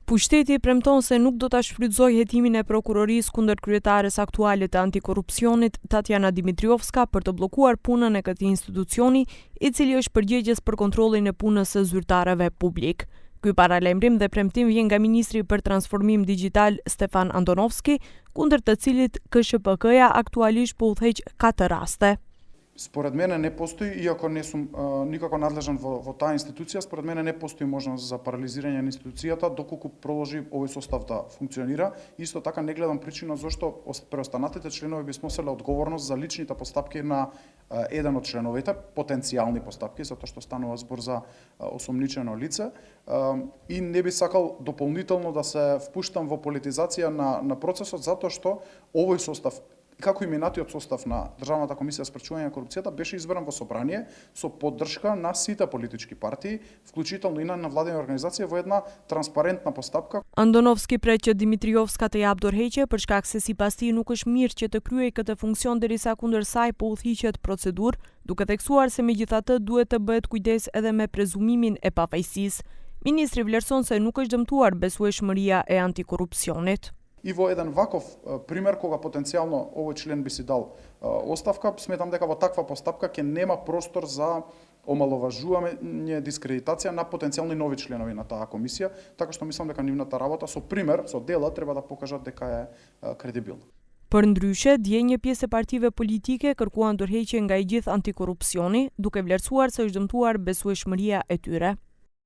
Pushteti premton se nuk do ta shfrytëzojë hetimin e prokurorisë kundër kryetares aktuale të antikorrupsionit Tatjana Dimitriovska për të bllokuar punën e këtij institucioni, i cili është përgjegjës për kontrollin e punës së zyrtarëve publik. Ky paralajmërim dhe premtim vjen nga ministri për transformim digjital Stefan Andonovski, kundër të cilit KSHPK-ja aktualisht po udhëheq 4 raste. Според мене не постои, иако не сум никако надлежен во таа институција, според мене не постои можност за парализирање на институцијата доколку продолжи овој состав да функционира. Исто така не гледам причина зошто преостанатите членови би сноселе одговорност за личните постапки на еден од членовите, потенцијални постапки, затоа што станува збор за осомничено лице, и не би сакал дополнително да се впуштам во политизација на процесот, затоа што овој состав како и минатиот состав на Државната комисија за спречување на корупцијата беше избран во собрание со поддршка на сите политички партии, вклучително и на невладени организации, во една транспарентна постапка. Andonovski pret që Dimitriovska të jap dorëheqje për shkak se sipas tij nuk është mirë që të kryej këtë funksion derisa kundër saj po udhëhiqet procedurë, duke theksuar se megjithatë duhet të bëhet kujdes edhe me prezumimin e pafajësisë. Ministri vlerëson se nuk është dëmtuar besueshmëria e antikorrupsionit. И во еден ваков пример, кога потенцијално овој член би си дал оставка, сметам дека во таква постапка ќе нема простор за омаловажување, дискредитација на потенцијални нови членови на таа комисија, така што мислам дека нивната работа со пример, со дела треба да покажат дека е кредибилна. Përndryshe, dje një pjesë e partive politike kërkuan dorëheqje nga i gjithë antikorrupsioni, duke vlerësuar se është dëmtuar besueshmëria e tyre.